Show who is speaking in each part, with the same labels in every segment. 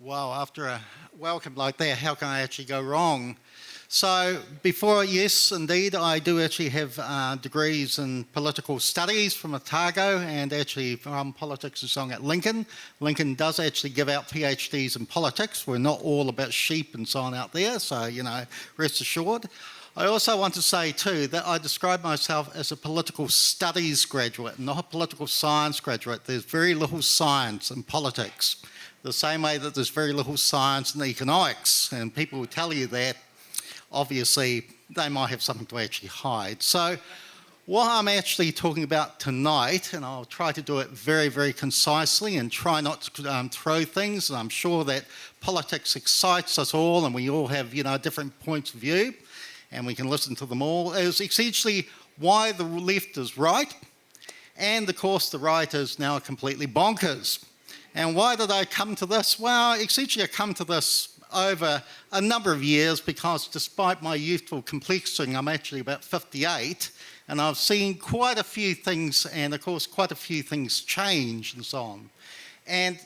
Speaker 1: Wow, after a welcome like that, how can I actually go wrong? So before, yes, indeed, I do actually have degrees in political studies from Otago and actually from politics and so on at Lincoln. Lincoln does actually give out PhDs in politics. We're not all about sheep and so on out there, so, rest assured. I also want to say too that I describe myself as a political studies graduate, not a political science graduate. There's very little science in politics. The same way that there's very little science in economics, and people who tell you that, obviously, they might have something to actually hide. So what I'm actually talking about tonight, and I'll try to do it very, very concisely and try not to throw things, and I'm sure that politics excites us all and we all have, different points of view, and we can listen to them all, is essentially why the left is right, and of course the right is now completely bonkers. And why did I come to this? Well, essentially I come to this over a number of years because despite my youthful complexion, I'm actually about 58, and I've seen quite a few things, and of course quite a few things change and so on. And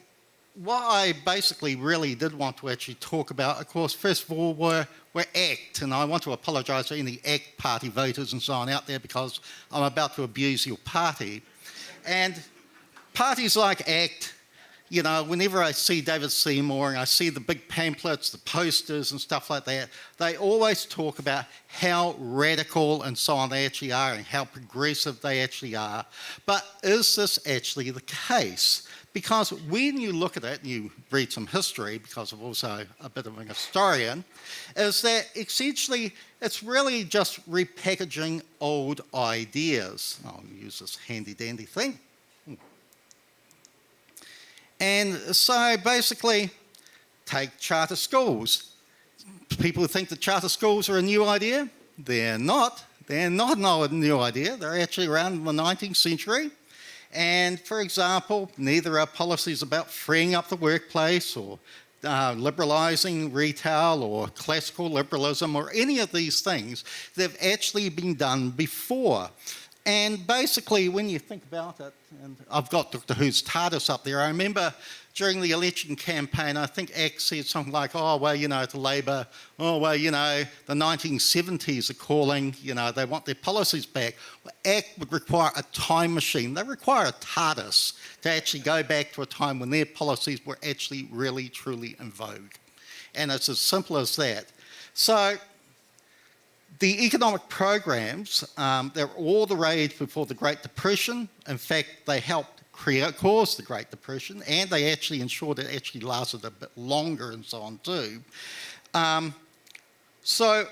Speaker 1: what I basically really did want to actually talk about, of course, first of all, were ACT, and I want to apologise to any ACT party voters and so on out there because I'm about to abuse your party. And parties like ACT, whenever I see David Seymour and I see the big pamphlets, the posters and stuff like that, they always talk about how radical and so on they actually are and how progressive they actually are. But is this actually the case? Because when you look at it, and you read some history, because I'm also a bit of an historian, is that essentially it's really just repackaging old ideas. I'll use this handy dandy thing. And so basically, take charter schools. People who think that charter schools are a new idea, they're not. They're not a new idea. They're actually around in the 19th century. And for example, neither are policies about freeing up the workplace or liberalising retail or classical liberalism or any of these things. They've actually been done before. And basically, when you think about it, and I've got Dr. Who's TARDIS up there, I remember during the election campaign, I think ACT said something like, to Labor, the 1970s are calling, they want their policies back. Well, ACT would require a time machine. They require a TARDIS to actually go back to a time when their policies were actually really, truly in vogue. And it's as simple as that. So the economic programs, they were all the rage before the Great Depression. In fact, they helped cause the Great Depression, and they actually ensured it actually lasted a bit longer and so on too. So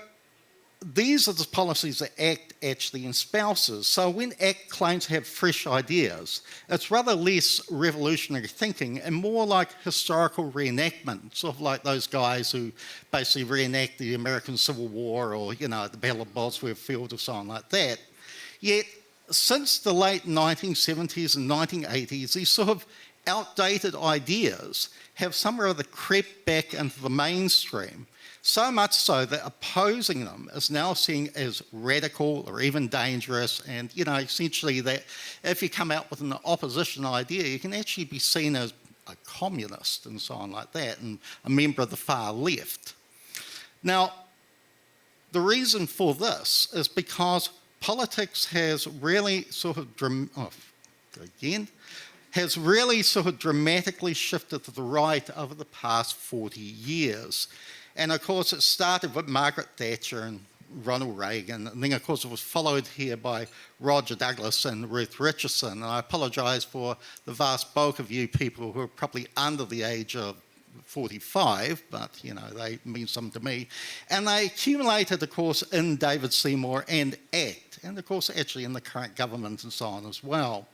Speaker 1: these are the policies that ACT actually espouses. So when ACT claims to have fresh ideas, it's rather less revolutionary thinking and more like historical reenactment, sort of like those guys who basically reenact the American Civil War or, the Battle of Bosworth Field or so on like that. Yet, since the late 1970s and 1980s, these sort of outdated ideas have somehow or other crept back into the mainstream. So much so that opposing them is now seen as radical or even dangerous, and essentially that if you come out with an opposition idea, you can actually be seen as a communist and so on like that, and a member of the far left. Now, the reason for this is because politics has really sort of dramatically shifted to the right over the past 40 years. And of course, it started with Margaret Thatcher and Ronald Reagan, and then of course it was followed here by Roger Douglas and Ruth Richardson. And I apologise for the vast bulk of you people who are probably under the age of 45, but they mean something to me. And they accumulated, of course, in David Seymour and ACT, and of course actually in the current government and so on as well.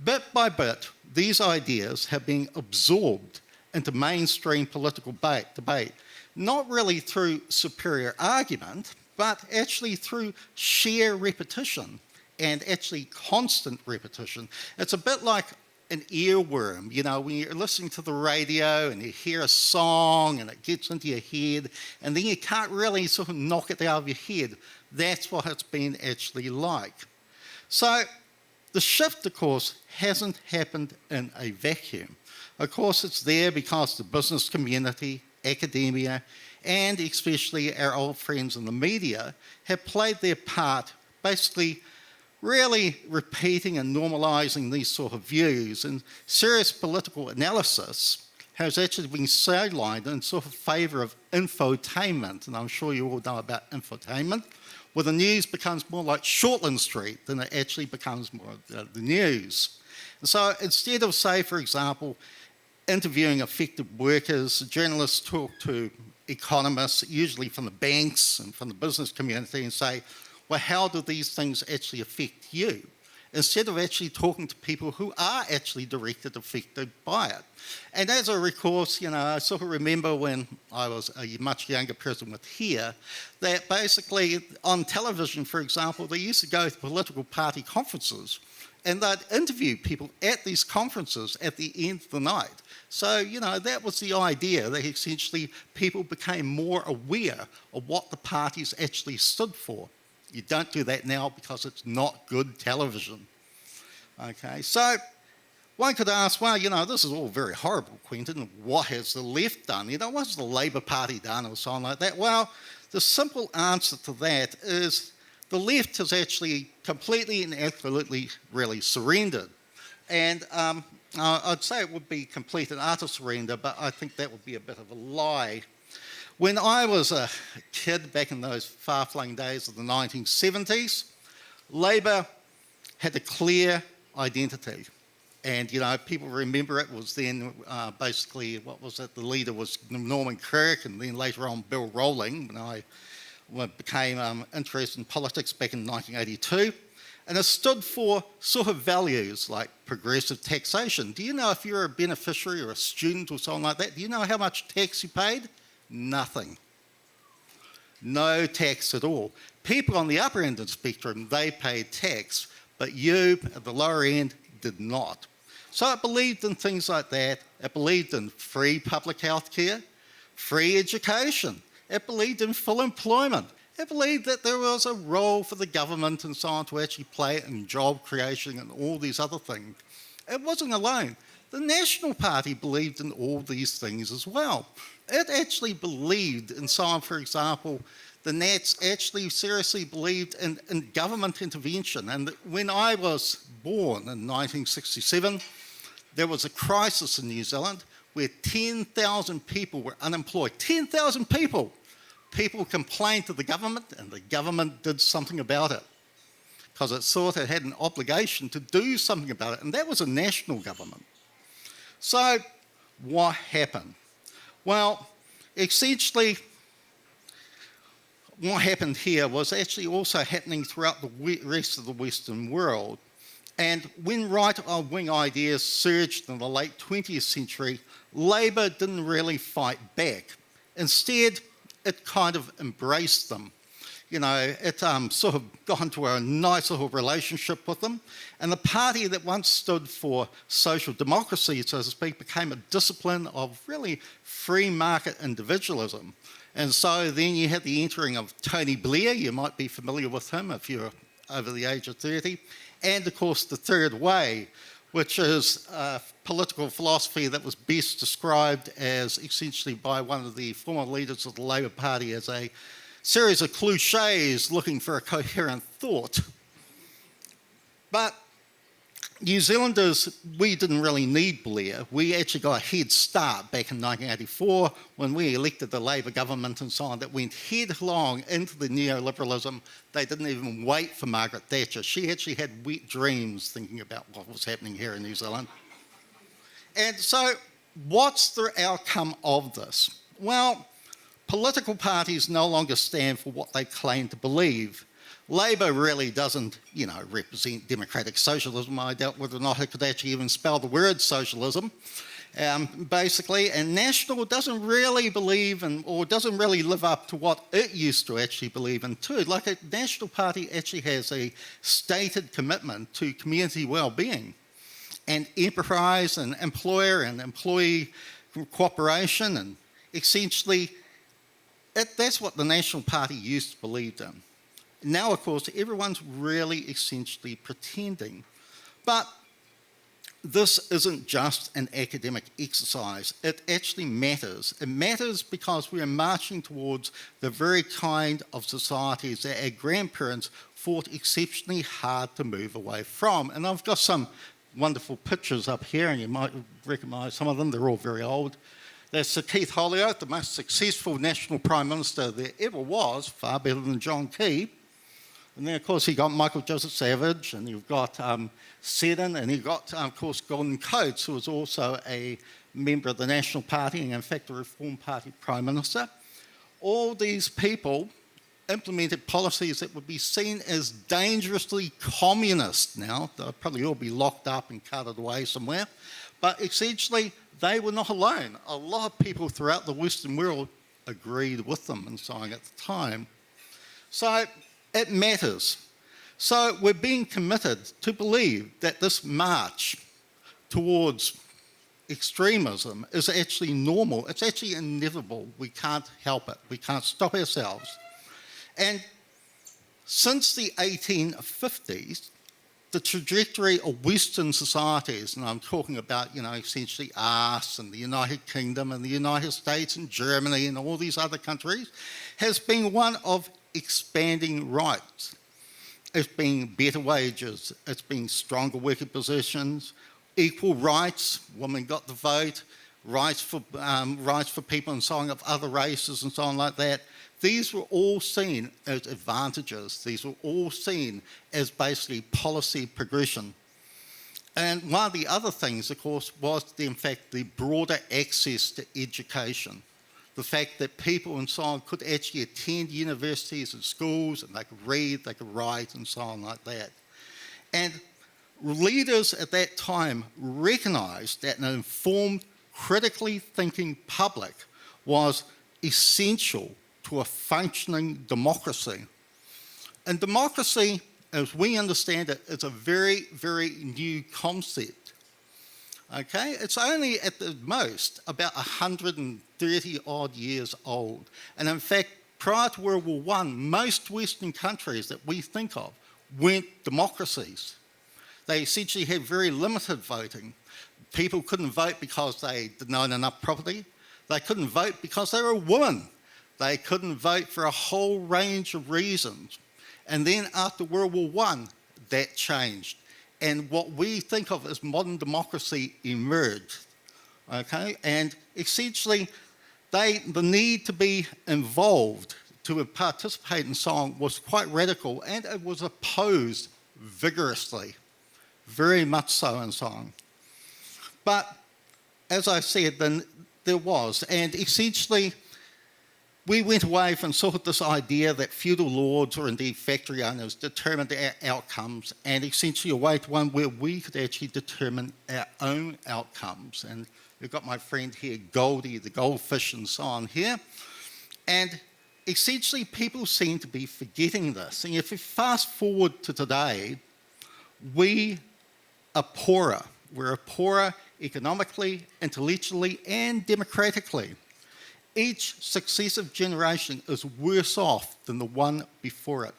Speaker 1: Bit by bit, these ideas have been absorbed into mainstream political debate, not really through superior argument, but actually through sheer repetition and actually constant repetition. It's a bit like an earworm, when you're listening to the radio and you hear a song and it gets into your head and then you can't really sort of knock it out of your head. That's what it's been actually like. So the shift, of course, hasn't happened in a vacuum. Of course, it's there because the business community, academia, and especially our old friends in the media have played their part, basically really repeating and normalising these sort of views. And serious political analysis has actually been sidelined in sort of favour of infotainment, and I'm sure you all know about infotainment, where the news becomes more like Shortland Street than it actually becomes more of the news. And so instead of, say, for example, interviewing affected workers, journalists talk to economists, usually from the banks and from the business community, and say, well, how do these things actually affect you? Instead of actually talking to people who are actually directly affected by it. And as a recourse, I sort of remember when I was a much younger person with here, that basically on television, for example, they used to go to political party conferences and they'd interview people at these conferences at the end of the night. So, that was the idea, that essentially people became more aware of what the parties actually stood for. You don't do that now because it's not good television. Okay, so one could ask, well, this is all very horrible, Quentin. What has the left done? What has the Labour Party done or something like that? Well, the simple answer to that is the left has actually completely and absolutely really surrendered. And I'd say it would be complete and utter surrender, but I think that would be a bit of a lie. When I was a kid back in those far-flung days of the 1970s, Labour had a clear identity. And, people remember it was then basically, the leader was Norman Kirk, and then later on Bill Rowling, when I became interested in politics back in 1982. And it stood for sort of values like progressive taxation. Do you know if you're a beneficiary or a student or something like that, do you know how much tax you paid? Nothing. No tax at all. People on the upper end of the spectrum, they paid tax, but you at the lower end did not. So it believed in things like that. It believed in free public health care, free education. It believed in full employment. It believed that there was a role for the government and so on to actually play in job creation and all these other things. It wasn't alone. The National Party believed in all these things as well. It actually believed in some, for example, the Nats actually seriously believed in government intervention. And when I was born in 1967, there was a crisis in New Zealand where 10,000 people were unemployed. 10,000 people! People complained to the government and the government did something about it because it thought it had an obligation to do something about it, and that was a national government. So what happened? Well, essentially, what happened here was actually also happening throughout the rest of the Western world. And when right-wing ideas surged in the late 20th century, Labour didn't really fight back. Instead, it kind of embraced them. It sort of got into a nice little relationship with them. And the party that once stood for social democracy, so to speak, became a discipline of really free market individualism. And so then you had the entering of Tony Blair. You might be familiar with him if you're over the age of 30. And of course, the Third Way, which is a political philosophy that was best described as essentially by one of the former leaders of the Labour Party as a series of cliches looking for a coherent thought. But New Zealanders, we didn't really need Blair. We actually got a head start back in 1984 when we elected the Labour government and so on that went headlong into the neoliberalism. They didn't even wait for Margaret Thatcher. She actually had wet dreams thinking about what was happening here in New Zealand. And so what's the outcome of this? Well, political parties no longer stand for what they claim to believe. Labour really doesn't, represent democratic socialism. I doubt whether or not it could actually even spell the word socialism, basically. And National doesn't really believe in, or doesn't really live up to what it used to actually believe in too. Like a National Party actually has a stated commitment to community well-being and enterprise and employer and employee cooperation, and essentially that's what the National Party used to believe in. Now, of course, everyone's really essentially pretending. But this isn't just an academic exercise. It actually matters. It matters because we are marching towards the very kind of societies that our grandparents fought exceptionally hard to move away from. And I've got some wonderful pictures up here, and you might recognise some of them. They're all very old. That's Sir Keith Holyoake, the most successful national prime minister there ever was, far better than John Key. And then, of course, you've got Michael Joseph Savage, and you've got Seddon, and you've got, of course, Gordon Coates, who was also a member of the National Party and, in fact, a Reform Party Prime Minister. All these people implemented policies that would be seen as dangerously communist now. They'll probably all be locked up and carted away somewhere. But essentially, they were not alone. A lot of people throughout the Western world agreed with them and so on at the time. So it matters. So we're being committed to believe that this march towards extremism is actually normal. It's actually inevitable. We can't help it. We can't stop ourselves. And since the 1850s, the trajectory of Western societies, and I'm talking about, essentially us and the United Kingdom and the United States and Germany and all these other countries, has been one of expanding rights. It's been better wages, it's been stronger working positions, equal rights, women got the vote, rights for people and so on of other races and so on like that. These were all seen as advantages. These were all seen as basically policy progression. And one of the other things, of course, was, in fact, the broader access to education. The fact that people and so on could actually attend universities and schools, and they could read, they could write, and so on like that. And leaders at that time recognised that an informed, critically thinking public was essential to a functioning democracy. And democracy, as we understand it, is a very, very new concept. Okay? It's only at the most about 130 odd years old. And in fact, prior to World War I, most Western countries that we think of weren't democracies. They essentially had very limited voting. People couldn't vote because they didn't own enough property. They couldn't vote because they were women. They couldn't vote for a whole range of reasons. And then after World War I, that changed. And what we think of as modern democracy emerged. Okay? And essentially, the need to be involved, to participate in song was quite radical, and it was opposed vigorously, very much so in song. But as I said, then there was, and essentially, we went away from sort of this idea that feudal lords or indeed factory owners determined our outcomes, and essentially away to one where we could actually determine our own outcomes. And we've got my friend here, Goldie, the Goldfish and so on here. And essentially people seem to be forgetting this. And if we fast forward to today, we are poorer. We're poorer economically, intellectually and democratically. Each successive generation is worse off than the one before it.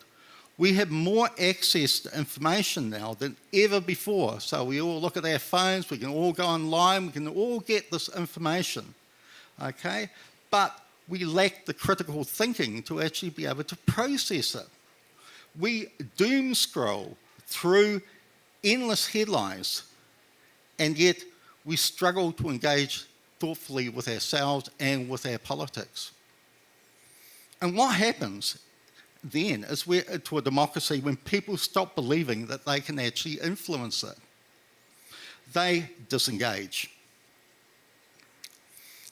Speaker 1: We have more access to information now than ever before. So we all look at our phones, we can all go online, we can all get this information, okay? But we lack the critical thinking to actually be able to process it. We doom scroll through endless headlines, and yet we struggle to engage thoughtfully with ourselves and with our politics. And what happens then is we're to a democracy when people stop believing that they can actually influence it. They disengage.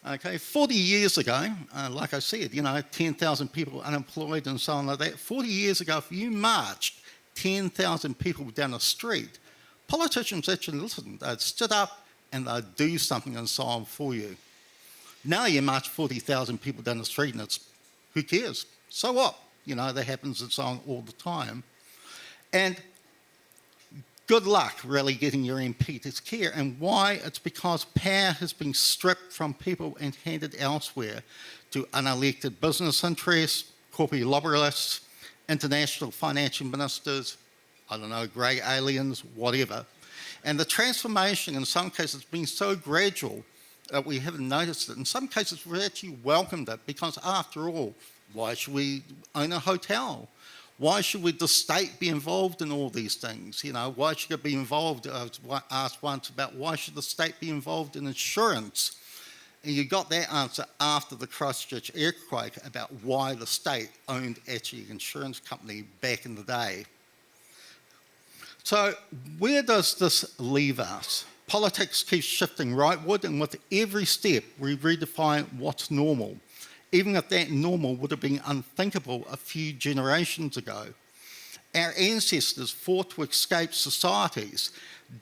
Speaker 1: Okay, 40 years ago, like I said, 10,000 people unemployed and so on like that. 40 years ago, if you marched 10,000 people down the street, politicians actually listened. They'd stood up and they'd do something and so on for you. Now you march 40,000 people down the street and it's, who cares? So what? That happens and so on all the time. And good luck really getting your MP to care. And why? It's because power has been stripped from people and handed elsewhere to unelected business interests, corporate lobbyists, international financial ministers, grey aliens, whatever. And the transformation in some cases has been so gradual that we haven't noticed it. In some cases, we've actually welcomed it because, after all, why should we own a hotel? Why should the state be involved in all these things? You know, why should it be involved? I was asked once about why should the state be involved in insurance? And you got that answer after the Christchurch earthquake about why the state owned actually an insurance company back in the day. So where does this leave us? Politics keeps shifting rightward, and with every step we redefine what's normal, even if that normal would have been unthinkable a few generations ago. Our ancestors fought to escape societies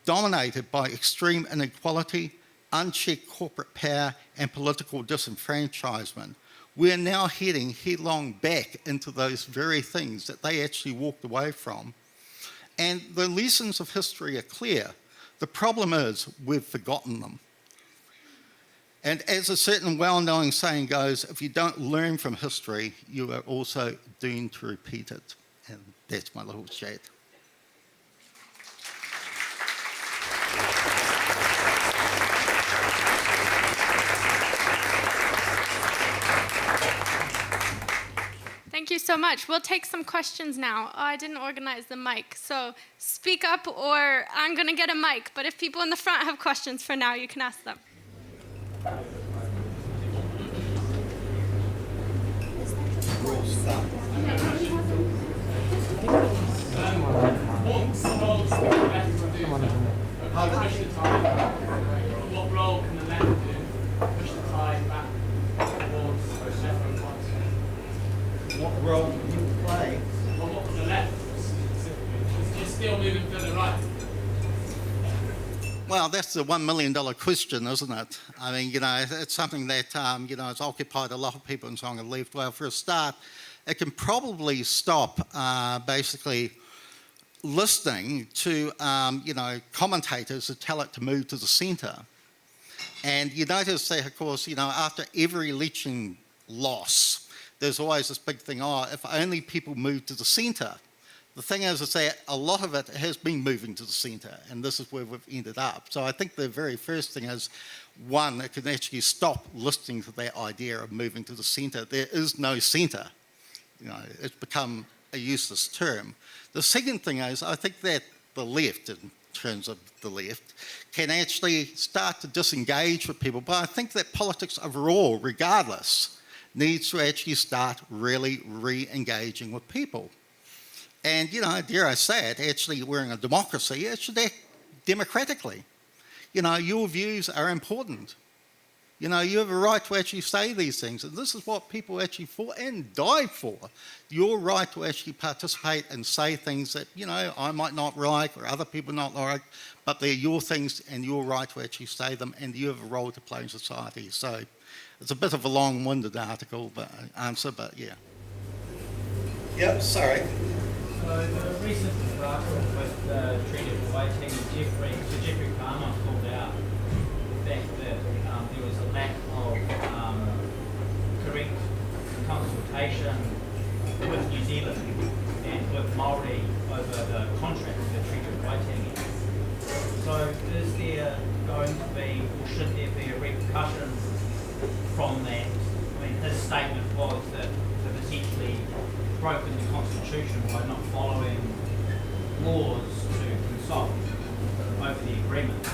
Speaker 1: dominated by extreme inequality, unchecked corporate power and political disenfranchisement. We're now heading headlong back into those very things that they actually walked away from. And the lessons of history are clear. The problem is we've forgotten them. And as a certain well-known saying goes, if you don't learn from history, you are also doomed to repeat it. And that's my little chat.
Speaker 2: Thank you so much. We'll take some questions now. Oh, I didn't organize the mic, so speak up or I'm going to get a mic. But if people in the front have questions for now, you can ask them.
Speaker 3: What role can the left do? Push the tide back towards the left and right.
Speaker 1: What role do you play?
Speaker 3: Well, what can the left specifically? It's still moving to the right.
Speaker 1: Well, that's the $1 million question, isn't it? I mean, you know, it's something that, you know, has occupied a lot of people and so on and left. Well, for a start, it can probably stop basically listening to, you know, commentators who tell it to move to the centre. And you notice that, of course, you know, after every election loss, there's always this big thing, oh, if only people move to the centre. The thing is that a lot of it has been moving to the centre, and this is where we've ended up. So I think the very first thing is, one, it can actually stop listening to that idea of moving to the centre. There is no centre. You know, it's become a useless term. The second thing is, I think that the left, in terms of the left, can actually start to disengage with people. But I think that politics overall, regardless, needs to actually start really re-engaging with people. And, you know, dare I say it, actually we're in a democracy, it should act democratically. You know, your views are important. You know, you have a right to actually say these things, and this is what people actually fought and died for. Your right to actually participate and say things that, you know, I might not like or other people not like, but they're your things and your right to actually say them, and you have a role to play in society. So it's a bit of a long-winded answer, but yeah. Yep, sorry.
Speaker 4: So the recent debacle with the Treaty of Waitangi, Jeffrey Palmer called out the fact that there was a lack of correct consultation with New Zealand and with Māori over the contract, the Treaty of Waitangi. So is there going to be, or should there be a repercussion from that? I mean, his statement was that they've essentially broken the Constitution by not following laws to consult over the agreement.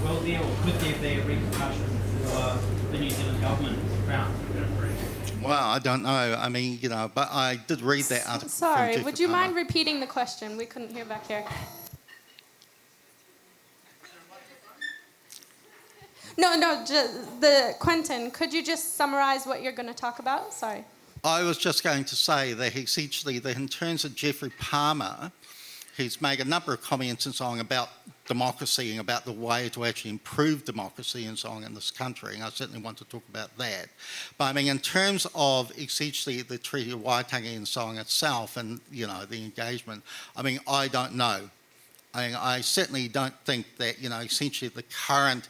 Speaker 4: Will there or could there be a repercussion for the New Zealand government around?
Speaker 1: Well, I don't know. I mean, you know, but I did read that article.
Speaker 2: Sorry, would you mind repeating the question? We couldn't hear back here. No, Quentin, could you just summarize what you're going to talk about? Sorry.
Speaker 1: I was just going to say that essentially, that in terms of Jeffrey Palmer, he's made a number of comments and so on about democracy and about the way to actually improve democracy and so on in this country, and I certainly want to talk about that. But I mean, in terms of essentially the Treaty of Waitangi and so on itself and, you know, the engagement, I mean, I don't know. I mean, I certainly don't think that, you know, essentially the current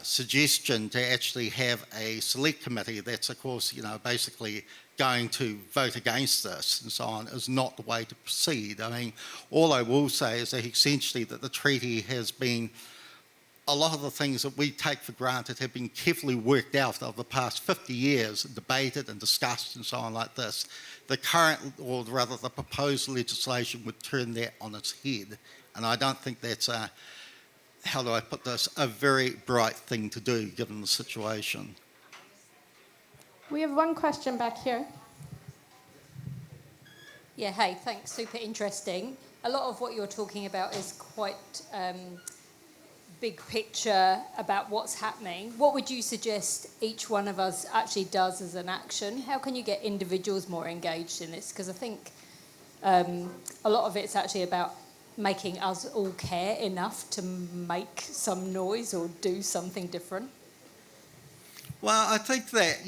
Speaker 1: suggestion to actually have a select committee that's, of course, basically going to vote against this and so on is not the way to proceed. I mean, all I will say is that essentially that the treaty has been, a lot of the things that we take for granted have been carefully worked out over the past 50 years, debated and discussed and so on like this. The current, or rather the proposed legislation would turn that on its head. And I don't think that's how do I put this, a very bright thing to do given the situation.
Speaker 2: We have one question back here.
Speaker 5: Yeah, hey, thanks. Super interesting. A lot of what you're talking about is quite big picture about what's happening. What would you suggest each one of us actually does as an action? How can you get individuals more engaged in this? Because I think a lot of it's actually about making us all care enough to make some noise or do something different.
Speaker 1: Well, I think that,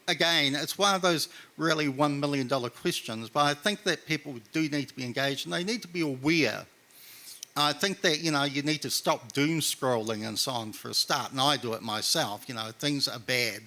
Speaker 1: again, it's one of those really $1 million questions, but I think that people do need to be engaged and they need to be aware. I think that, you need to stop doom scrolling and so on for a start, and I do it myself, things are bad.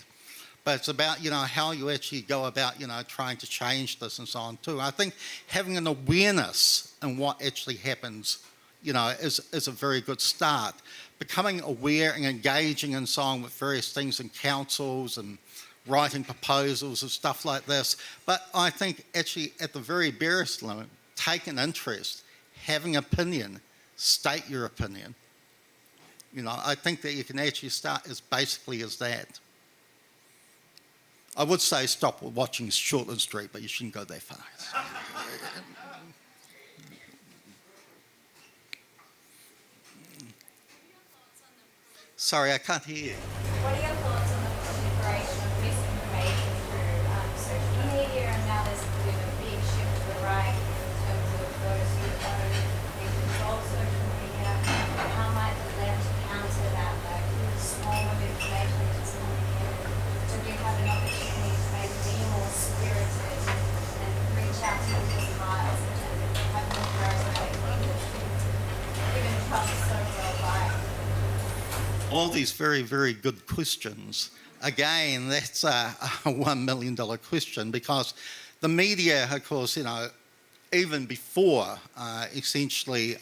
Speaker 1: But it's about, how you actually go about, trying to change this and so on too. I think having an awareness in what actually happens, is a very good start. Becoming aware and engaging and so on with various things in councils and writing proposals and stuff like this. But I think actually at the very barest limit, take an interest, have an opinion, state your opinion. I think that you can actually start as basically as that. I would say stop watching Shortland Street, but you shouldn't go that far. Sorry, I can't hear you.
Speaker 6: What are your thoughts on the proliferation of misinformation through social media, and now there's been a big shift to the right in terms of those who own and control social media? How might the left counter that, like small of information into something new? So we have an opportunity to maybe be more spirited and reach out to people's hearts and have more charismatic leaders, given Trump is so well-liked.
Speaker 1: All these very, very good questions. Again, that's a $1 million question because the media, of course, even before essentially,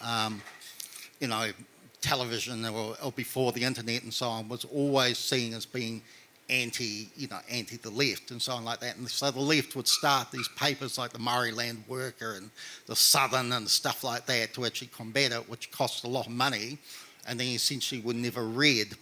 Speaker 1: television or before the internet and so on, was always seen as being anti the left and so on like that. And so the left would start these papers like the Murrayland Worker and the Southern and stuff like that to actually combat it, which cost a lot of money and then essentially were never read.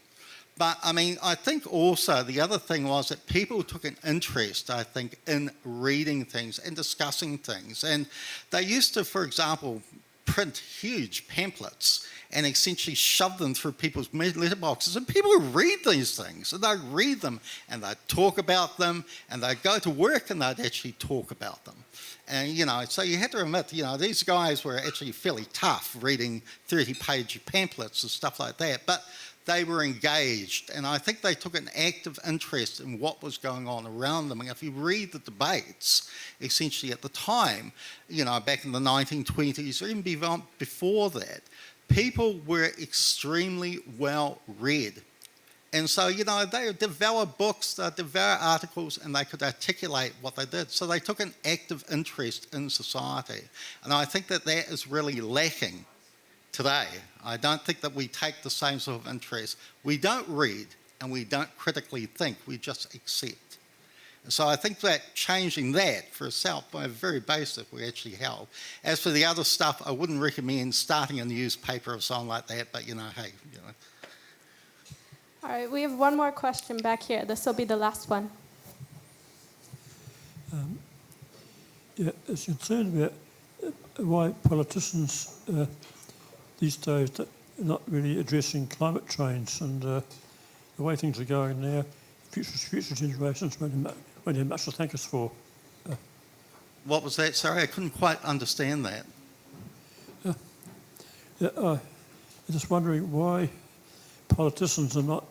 Speaker 1: But I think also the other thing was that people took an interest, I think, in reading things and discussing things. And they used to, for example, print huge pamphlets and essentially shove them through people's letterboxes. And people would read these things, and they'd read them, and they'd talk about them, and they'd go to work and they'd actually talk about them. And, so you had to admit, these guys were actually fairly tough reading 30-page pamphlets and stuff like that. But they were engaged, and I think they took an active interest in what was going on around them. And if you read the debates, essentially at the time, back in the 1920s or even before that, people were extremely well read. And so, they would develop books, they would develop articles, and they could articulate what they did. So they took an active interest in society. And I think that that is really lacking today. I don't think that we take the same sort of interest. We don't read and we don't critically think, we just accept. And so I think that changing that for itself by a very basic will actually help. As for the other stuff, I wouldn't recommend starting a newspaper or something like that, but hey.
Speaker 2: All right, we have one more question back here. This will be the last one.
Speaker 7: It's concerned about why politicians these days are not really addressing climate change and the way things are going now. Future generations won't have much to thank us for.
Speaker 1: What was that? Sorry, I couldn't quite understand that.
Speaker 7: I'm just wondering why politicians are not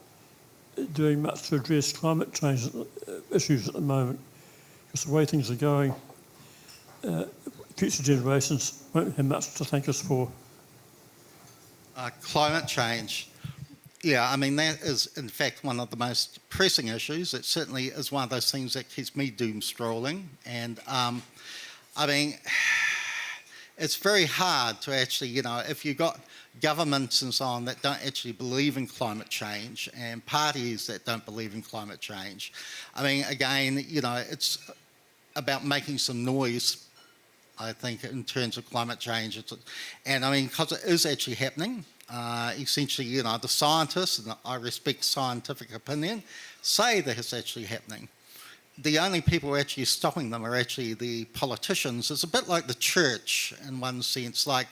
Speaker 7: doing much to address climate change issues at the moment. Because the way things are going, future generations won't have much to thank us for.
Speaker 1: Climate change. Yeah, I mean, that is, in fact, one of the most pressing issues. It certainly is one of those things that keeps me doom scrolling. And, I mean, it's very hard to actually, if you've got governments and so on that don't actually believe in climate change and parties that don't believe in climate change. I mean, again, it's about making some noise, I think, in terms of climate change. And I mean, because it is actually happening, essentially, the scientists, and I respect scientific opinion, say that it's actually happening. The only people actually stopping them are actually the politicians. It's a bit like the church in one sense. Like,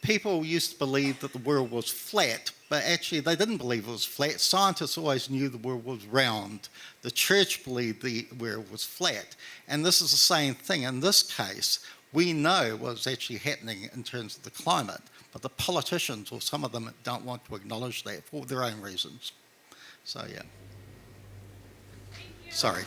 Speaker 1: people used to believe that the world was flat, but actually they didn't believe it was flat. Scientists always knew the world was round. The church believed the world was flat. And this is the same thing. In this case, we know what's actually happening in terms of the climate, but the politicians, or some of them, don't want to acknowledge that for their own reasons. So, yeah. Sorry.